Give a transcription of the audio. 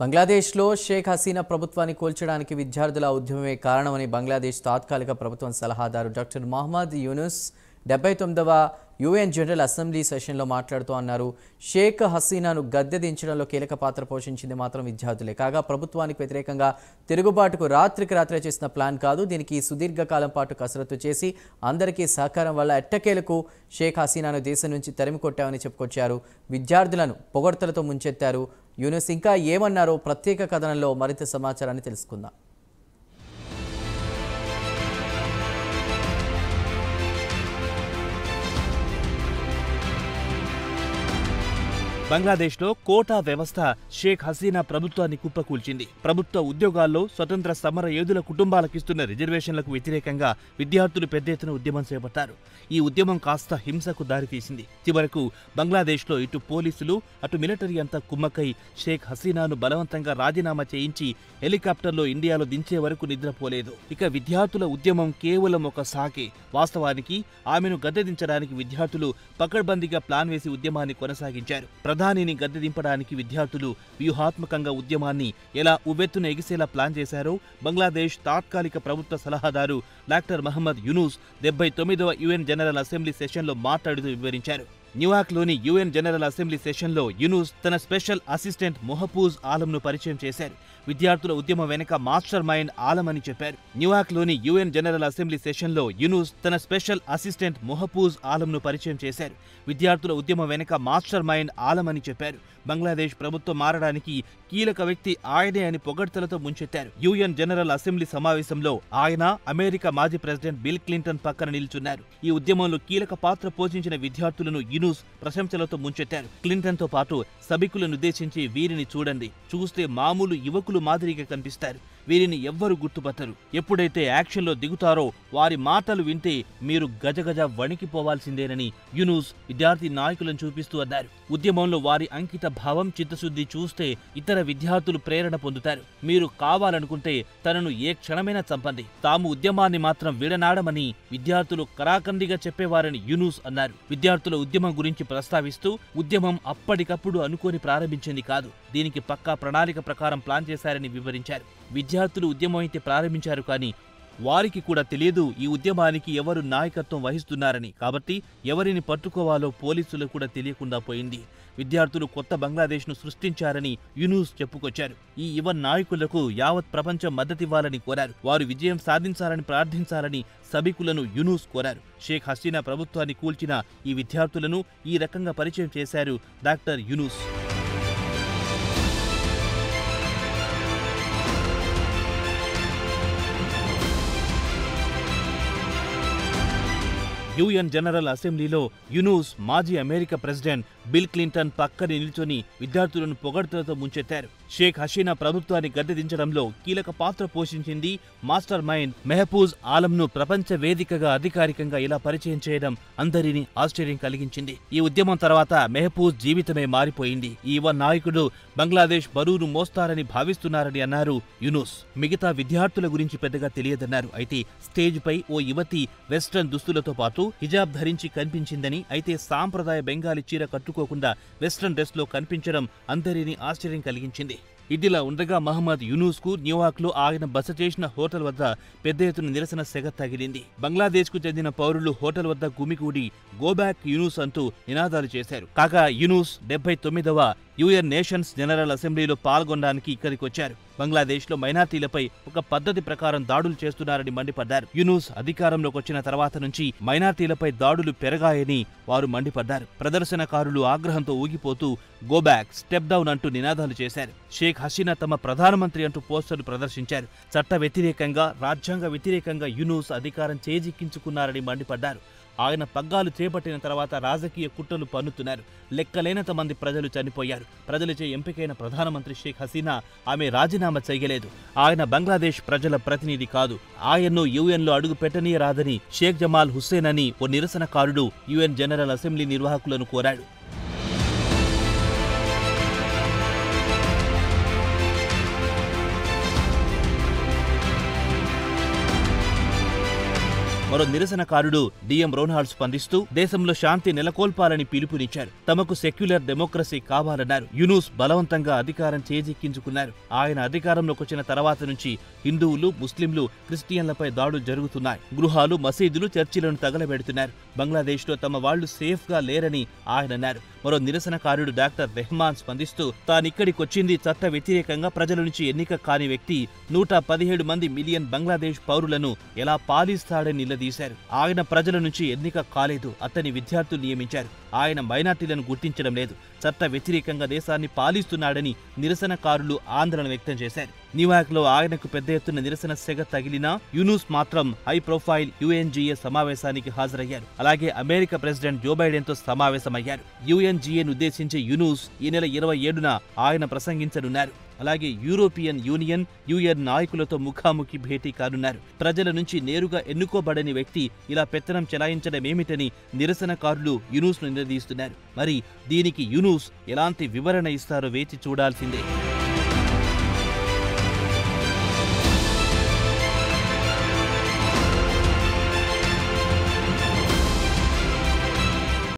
బంగ్లాదేశ్లో షేక్ హసీనా ప్రభుత్వాన్ని కూల్చడానికి విద్యార్థుల ఉద్యమమే కారణమని బంగ్లాదేశ్ తాత్కాలిక ప్రభుత్వం సలహాదారు డాక్టర్ మహమ్మద్ యూనుస్ 79వ యుఎన్ జనరల్ అసెంబ్లీ సెషన్లో మాట్లాడుతూ అన్నారు. షేక్ హసీనాను గద్దె దించడంలో కీలక పాత్ర పోషించింది మాత్రం విద్యార్థులే. కాగా ప్రభుత్వానికి వ్యతిరేకంగా తిరుగుబాటుకు రాత్రికి రాత్రే చేసిన ప్లాన్ కాదు. దీనికి సుదీర్ఘకాలం పాటు కసరత్తు చేసి అందరికీ సహకారం వల్ల ఎట్టకేలకు షేక్ హసీనాను దేశం నుంచి తరిమి కొట్టామని చెప్పుకొచ్చారు. విద్యార్థులను పొగడ్తలతో ముంచెత్తారు. యూనుస్ ఇంకా ఏమన్నారో ప్రత్యేక కథనంలో మరింత సమాచారాన్ని తెలుసుకుందాం. బంగ్లాదేశ్లో కోటా వ్యవస్థ షేక్ హసీనా ప్రభుత్వాన్ని కుప్పకూల్చింది. ప్రభుత్వ ఉద్యోగాల్లో స్వతంత్ర సమర యోధుల కుటుంబాలకిస్తున్న రిజర్వేషన్లకు వ్యతిరేకంగా విద్యార్థులు పెద్ద ఎత్తున ఉద్యమం చేపట్టారు. ఈ ఉద్యమం కాస్త హింసకు దారితీసింది. చివరకు బంగ్లాదేశ్లో ఇటు పోలీసులు అటు మిలిటరీ అంతా కుమ్మక్కై షేక్ హసీనాను బలవంతంగా రాజీనామా చేయించి హెలికాప్టర్లో ఇండియాలో దించే వరకు నిద్రపోలేదు. ఇక విద్యార్థుల ఉద్యమం కేవలం ఒక సాకే. వాస్తవానికి ఆమెను గద్దెదించడానికి విద్యార్థులు పకడ్బందీగా ప్లాన్ వేసి ఉద్యమాన్ని కొనసాగించారు. ప్రధానిని గద్దె దింపడానికి విద్యార్థులు వ్యూహాత్మకంగా ఉద్యమాన్ని ఎలా ఉవ్వెత్తున ఎగిసేలా ప్లాన్ చేశారో బంగ్లాదేశ్ తాత్కాలిక ప్రభుత్వ సలహాదారు డాక్టర్ మహమ్మద్ యూనుస్ 79వ యుఎన్ జనరల్ అసెంబ్లీ సెషన్లో మాట్లాడుతూ వివరించారు. న్యూయార్క్లోని యుఎన్ జనరల్ అసెంబ్లీ సెషన్లో యూనుస్ తన స్పెషల్ అసిస్టెంట్ మొహఫూజ్ ఆలంను పరిచయం చేశారు. విద్యార్థుల ఉద్యమం వెనుక మాస్టర్ మైండ్ ఆలం అని చెప్పారు. న్యూయార్క్లోని యుఎన్ జనరల్ అసెంబ్లీ సెషన్లో యూనుస్ తన స్పెషల్ అసిస్టెంట్ మొహఫూజ్ ఆలంను పరిచయం చేశారు. విద్యార్థుల ఉద్యమం వెనుక మాస్టర్ మైండ్ ఆలం అని చెప్పారు. బంగ్లాదేశ్ ప్రభుత్వం మారడానికి కీలక వ్యక్తి ఆయనే అని పొగడ్తలతో ముంచెత్తారు. యుఎన్ జనరల్ అసెంబ్లీ సమావేశంలో ఆయన అమెరికా మాజీ ప్రెసిడెంట్ బిల్ క్లింటన్ పక్కన నిల్చున్నారు. ఈ ఉద్యమంలో కీలక పాత్ర పోషించిన విద్యార్థులను యూనుస్ ప్రశంసలతో ముంచెత్తారు. క్లింటన్ తో పాటు సభికులను ఉద్దేశించి వీరిని చూడండి, చూస్తే మామూలు యువకులు మాదిరిగా కనిపిస్తారు. వీరిని ఎవ్వరు గుర్తుపట్టరు. ఎప్పుడైతే యాక్షన్లో దిగుతారో వారి మాటలు వింటే మీరు గజగజ వణికిపోవాల్సిందేనని యూనుస్ విద్యార్థి నాయకులను చూపిస్తూ అన్నారు. ఉద్యమంలో వారి అంకిత భావం చిత్తశుద్ధి చూస్తే ఇతర విద్యార్థులు ప్రేరణ పొందుతారు. మీరు కావాలనుకుంటే తనను ఏ క్షణమైనా చంపండి, తాము ఉద్యమాన్ని మాత్రం విడనాడమని విద్యార్థులు కరాఖండిగా చెప్పేవారని యూనుస్ అన్నారు. విద్యార్థుల ఉద్యమం గురించి ప్రస్తావిస్తూ ఉద్యమం అప్పటికప్పుడు అనుకోని ప్రారంభించింది కాదు, దీనికి పక్కా ప్రణాళిక ప్రకారం ప్లాన్ చేశారని వివరించారు. విద్యార్థులు ఉద్యమం అయితే ప్రారంభించారు, కానీ వారికి కూడా తెలియదు ఈ ఉద్యమానికి ఎవరు నాయకత్వం వహిస్తున్నారని. కాబట్టి ఎవరిని పట్టుకోవాలో పోలీసులకు కూడా తెలియకుండా పోయింది. విద్యార్థులు కొత్త బంగ్లాదేశ్ను సృష్టించారని యూనుస్ చెప్పుకొచ్చారు. ఈ యువ నాయకులకు యావత్ ప్రపంచం మద్దతివ్వాలని కోరారు. వారు విజయం సాధించాలని ప్రార్థించాలని సభికులను యూనుస్ కోరారు. షేక్ హసీనా ప్రభుత్వాన్ని కూల్చిన ఈ విద్యార్థులను ఈ రకంగా పరిచయం చేశారు డాక్టర్ యూనుస్. యుఎన్ జనరల్ అసెంబ్లీలో యూనుస్ మాజీ అమెరికా ప్రెసిడెంట్ బిల్ క్లింటన్ పక్కనే నిల్చొని విద్యార్థులను పొగడ్తలతో ముంచెత్తారు. షేక్ హసీనా ప్రభుత్వాన్ని గద్దె దించడంలో కీలక పాత్ర పోషించింది మాస్టర్ మైండ్ మెహఫూజ్ ఆలంను ప్రపంచ వేదికగా అధికారికంగా ఇలా పరిచయం చేయడం అందరినీ ఆశ్చర్యం కలిగించింది. ఈ ఉద్యమం తర్వాత మెహఫూజ్ జీవితమే మారిపోయింది. ఈ యువ నాయకుడు బంగ్లాదేశ్ బరువును మోస్తారని భావిస్తున్నారని అన్నారు యూనుస్. మిగతా విద్యార్థుల గురించి పెద్దగా తెలియదన్నారు. అయితే స్టేజ్ పై ఓ యువతి వెస్ట్రన్ దుస్తులతో పాటు హిజాబ్ ధరించి కనిపించిందని, అయితే సాంప్రదాయ బెంగాలీ చీర కట్టుకోకుండా వెస్ట్రన్ డ్రెస్ లో కనిపించడం అందరినీ ఆశ్చర్యం కలిగించింది. ఇదిలా ఉండగా మహమ్మద్ యూనుస్ కు న్యూయార్క్ లో ఆయన బస చేసిన హోటల్ వద్ద పెద్ద ఎత్తున నిరసన సెగ తగిలింది. బంగ్లాదేశ్ కు చెందిన పౌరులు హోటల్ వద్ద గుమికూడి గోబ్యాక్ యూనుస్ అంటూ నినాదాలు చేశారు. కాగా యూనుస్ 79వ యుఎన్ నేషన్స్ జనరల్ అసెంబ్లీలో పాల్గొనడానికి ఇక్కడికి వచ్చారు. బంగ్లాదేశ్ లో మైనార్టీలపై ఒక పద్ధతి ప్రకారం దాడులు చేస్తున్నారని మండిపడ్డారు. యూనుస్ అధికారంలోకి వచ్చిన తర్వాత నుంచి మైనార్టీలపై దాడులు పెరగాయని వారు మండిపడ్డారు. ప్రదర్శనకారులు ఆగ్రహంతో ఊగిపోతూ గోబ్యాక్, స్టెప్ డౌన్ అంటూ నినాదాలు చేశారు. షేక్ హసీనా తమ ప్రధానమంత్రి అంటూ పోస్టర్లు ప్రదర్శించారు. చట్ట వ్యతిరేకంగా, రాజ్యాంగ వ్యతిరేకంగా యూనుస్ అధికారం చేజిక్కించుకున్నారని మండిపడ్డారు. ఆయన పగ్గాలు చేపట్టిన తర్వాత రాజకీయ కుట్రలు పన్నుతున్నారు. లెక్కలేనంత మంది ప్రజలు చనిపోయారు. ప్రజలచే ఎంపికైన ప్రధానమంత్రి షేక్ హసీనా ఆమె రాజీనామా చేయలేదు. ఆయన బంగ్లాదేశ్ ప్రజల ప్రతినిధి కాదు. ఆయన్ను యుఎన్లో అడుగు పెట్టనీయరాదని షేక్ జమాల్ హుస్సేన్ అని ఓ నిరసనకారుడు యుఎన్ జనరల్ అసెంబ్లీ నిర్వాహకులను కోరాడు. మరో నిరసనకారుడు డిఎం రోనాల్డ్ స్పందిస్తూ దేశంలో శాంతి నెలకొల్పాలని పిలుపునిచ్చారు. తమకు సెక్యులర్ డెమోక్రసీ కావాలన్నారు. యూనూస్ బలవంతంగా అధికారం చేజిక్కించుకున్నారు. ఆయన అధికారంలోకి వచ్చిన తర్వాత నుంచి హిందువులు, ముస్లింలు, క్రిస్టియన్లపై దాడులు జరుగుతున్నాయి. గృహాలు, మసీదులు, చర్చిలను తగలబెడుతున్నారు. బంగ్లాదేశ్లో తమ వాళ్లు సేఫ్ గా లేరని ఆయన అన్నారు. మరో నిరసనకారుడు డాక్టర్ రెహమాన్ స్పందిస్తూ తానిక్కడికొచ్చింది చట్ట వ్యతిరేకంగా ప్రజల నుంచి ఎన్నిక కాని వ్యక్తి 117 మంది మిలియన్ బంగ్లాదేశ్ పౌరులను ఎలా పాలిస్తాడని నిలదీశారు. ఆయన ప్రజల నుంచి ఎన్నిక కాలేదు, అతని విద్యార్థులు నియమించారు. ఆయన మైనార్టీలను గుర్తించడం లేదు, చట్ట వ్యతిరేకంగా దేశాన్ని పాలిస్తున్నాడని నిరసనకారులు ఆందోళన వ్యక్తం చేశారు. న్యూయార్క్ లో ఆయనకు పెద్ద ఎత్తున నిరసన సెగ తగిలినా యూనూస్ మాత్రం హై ప్రొఫైల్ UNGA సమావేశానికి హాజరయ్యారు. అలాగే అమెరికా ప్రెసిడెంట్ జో బైడెన్ తో సమావేశమయ్యారు. UNGAను ఉద్దేశించి యూనూస్ ఈ నెల 27న ఆయన ప్రసంగించనున్నారు. అలాగే యూరోపియన్ యూనియన్, UN నాయకులతో ముఖాముఖి భేటీ కానున్నారు. ప్రజల నుంచి నేరుగా ఎన్నుకోబడని వ్యక్తి ఇలా పెత్తనం చెలాయించడమేమిటని నిరసనకారులు యూనూస్ను నిలదీస్తున్నారు. మరి దీనికి యూనూస్ ఎలాంటి వివరణ ఇస్తారో వేచి చూడాల్సిందే.